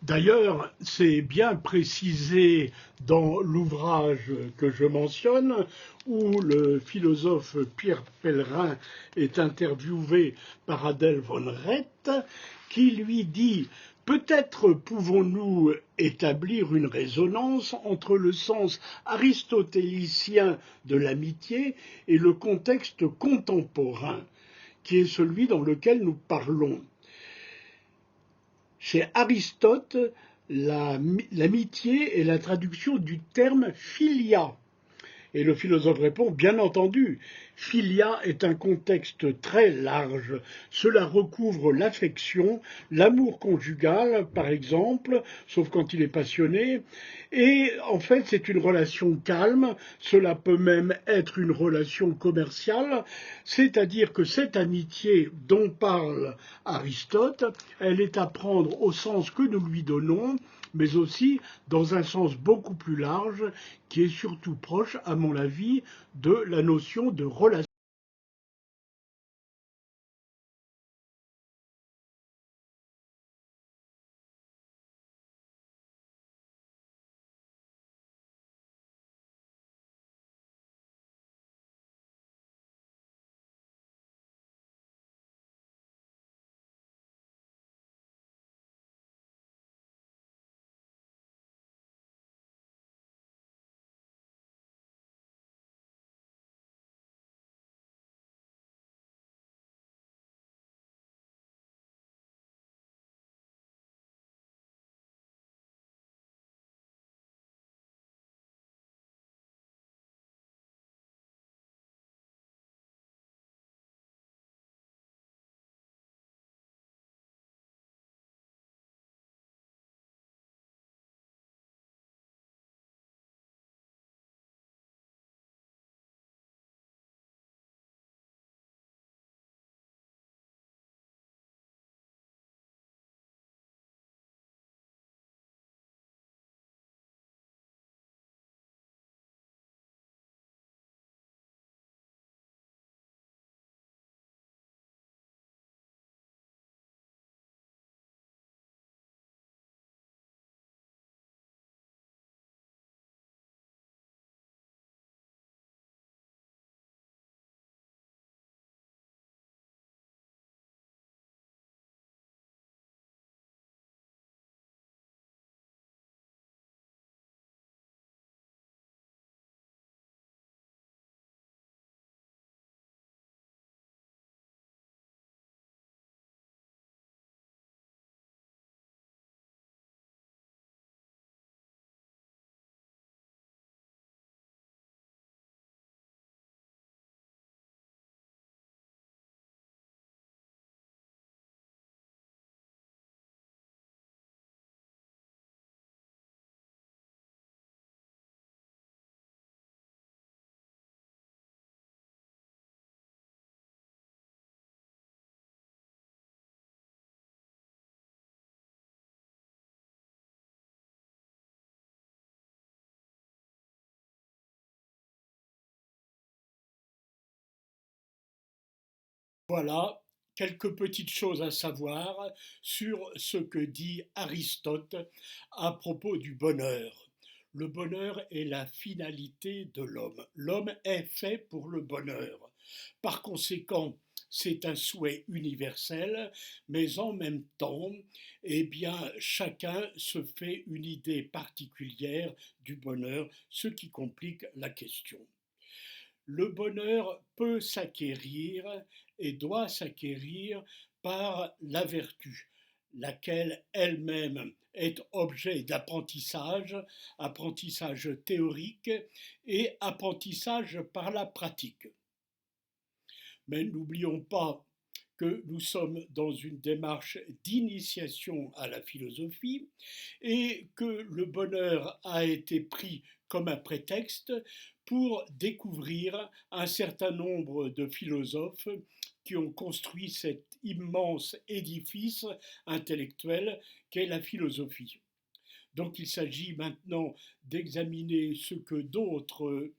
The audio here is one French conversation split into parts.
D'ailleurs, c'est bien précisé dans l'ouvrage que je mentionne, où le philosophe Pierre Pellerin est interviewé par Adèle von Rett, qui lui dit: peut-être pouvons-nous établir une résonance entre le sens aristotélicien de l'amitié et le contexte contemporain, qui est celui dans lequel nous parlons. Chez Aristote, l'amitié est la traduction du terme philia. Et le philosophe répond: bien entendu, philia est un contexte très large. Cela recouvre l'affection, l'amour conjugal, par exemple, sauf quand il est passionné. Et en fait, c'est une relation calme. Cela peut même être une relation commerciale. C'est-à-dire que cette amitié dont parle Aristote, elle est à prendre au sens que nous lui donnons, mais aussi dans un sens beaucoup plus large, qui est surtout proche, à mon avis, de la notion de relation. Voilà quelques petites choses à savoir sur ce que dit Aristote à propos du bonheur. Le bonheur est la finalité de l'homme. L'homme est fait pour le bonheur. Par conséquent, c'est un souhait universel, mais en même temps, eh bien, chacun se fait une idée particulière du bonheur, ce qui complique la question. Le bonheur peut s'acquérir et doit s'acquérir par la vertu, laquelle elle-même est objet d'apprentissage, apprentissage théorique et apprentissage par la pratique. Mais n'oublions pas que nous sommes dans une démarche d'initiation à la philosophie et que le bonheur a été pris comme un prétexte pour découvrir un certain nombre de philosophes qui ont construit cet immense édifice intellectuel qu'est la philosophie. Donc il s'agit maintenant d'examiner ce que d'autres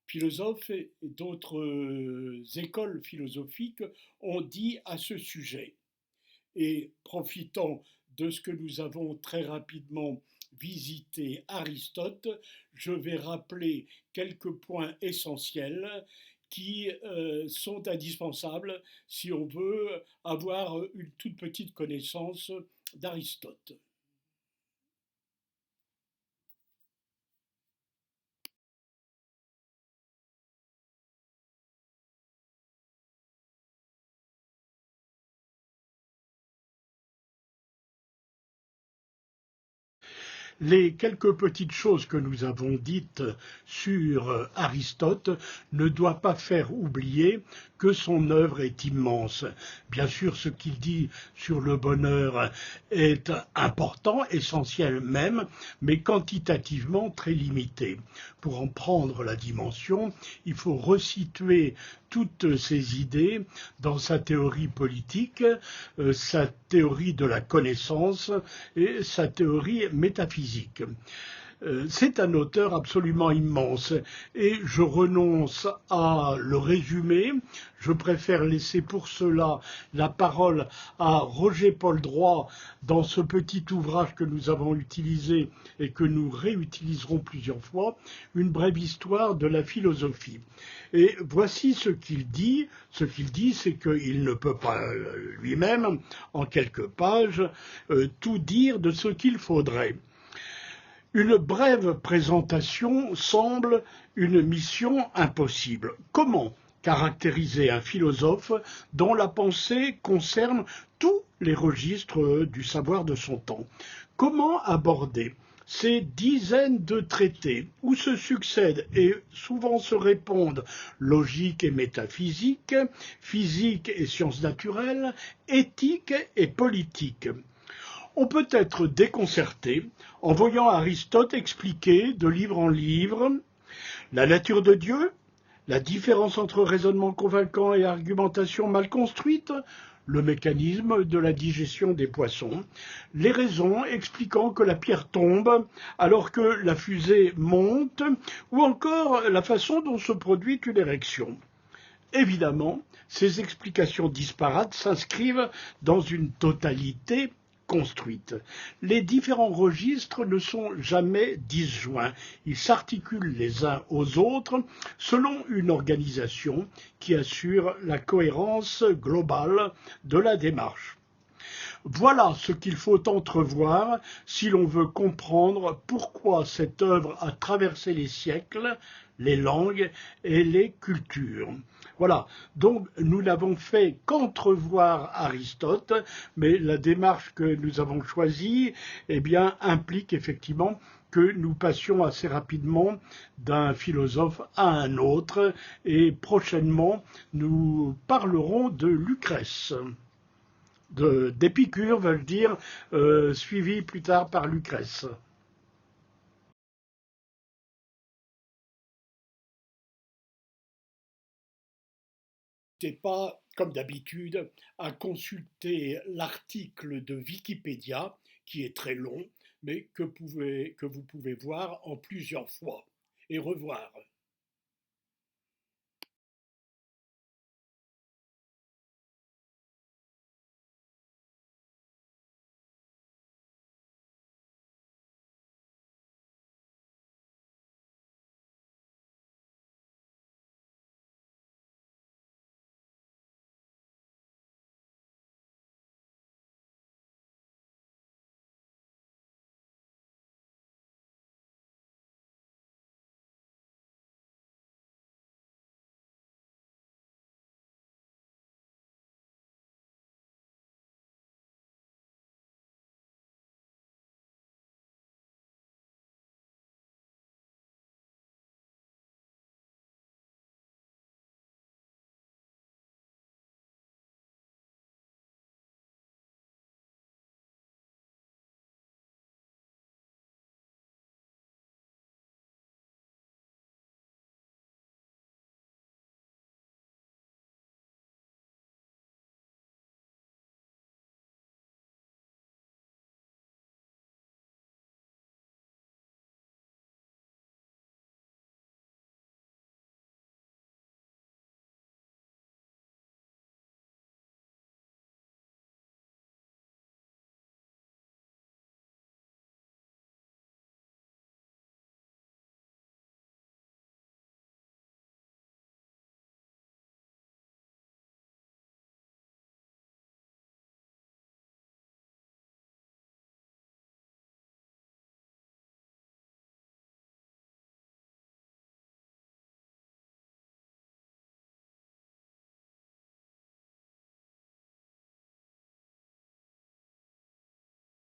philosophes et d'autres écoles philosophiques ont dit à ce sujet. Et profitant de ce que nous avons très rapidement visité Aristote, je vais rappeler quelques points essentiels qui sont indispensables si on veut avoir une toute petite connaissance d'Aristote. Les quelques petites choses que nous avons dites sur Aristote ne doivent pas faire oublier que son œuvre est immense. Bien sûr, ce qu'il dit sur le bonheur est important, essentiel même, mais quantitativement très limité. Pour en prendre la dimension, il faut resituer toutes ces idées dans sa théorie politique, sa théorie de la connaissance et sa théorie métaphysique. C'est un auteur absolument immense et je renonce à le résumer. Je préfère laisser pour cela la parole à Roger-Paul Droit dans ce petit ouvrage que nous avons utilisé et que nous réutiliserons plusieurs fois, une brève histoire de la philosophie. Et voici ce qu'il dit. Ce qu'il dit, c'est qu'il ne peut pas lui-même, en quelques pages, tout dire de ce qu'il faudrait. Une brève présentation semble une mission impossible. Comment caractériser un philosophe dont la pensée concerne tous les registres du savoir de son temps? Comment aborder ces dizaines de traités où se succèdent et souvent se répondent logique et métaphysique, physique et sciences naturelles, éthique et politique? On peut être déconcerté en voyant Aristote expliquer de livre en livre la nature de Dieu, la différence entre raisonnement convaincant et argumentation mal construite, le mécanisme de la digestion des poissons, les raisons expliquant que la pierre tombe alors que la fusée monte, ou encore la façon dont se produit une érection. Évidemment, ces explications disparates s'inscrivent dans une totalité construite. Les différents registres ne sont jamais disjoints. Ils s'articulent les uns aux autres selon une organisation qui assure la cohérence globale de la démarche. Voilà ce qu'il faut entrevoir si l'on veut comprendre pourquoi cette œuvre a traversé les siècles, les langues et les cultures. Voilà, donc nous n'avons fait qu'entrevoir Aristote, mais la démarche que nous avons choisie implique effectivement que nous passions assez rapidement d'un philosophe à un autre, et prochainement nous parlerons de Lucrèce. D'Épicure, veut dire, suivi plus tard par Lucrèce. N'hésitez pas, comme d'habitude, à consulter l'article de Wikipédia, qui est très long, mais que vous pouvez voir en plusieurs fois et revoir.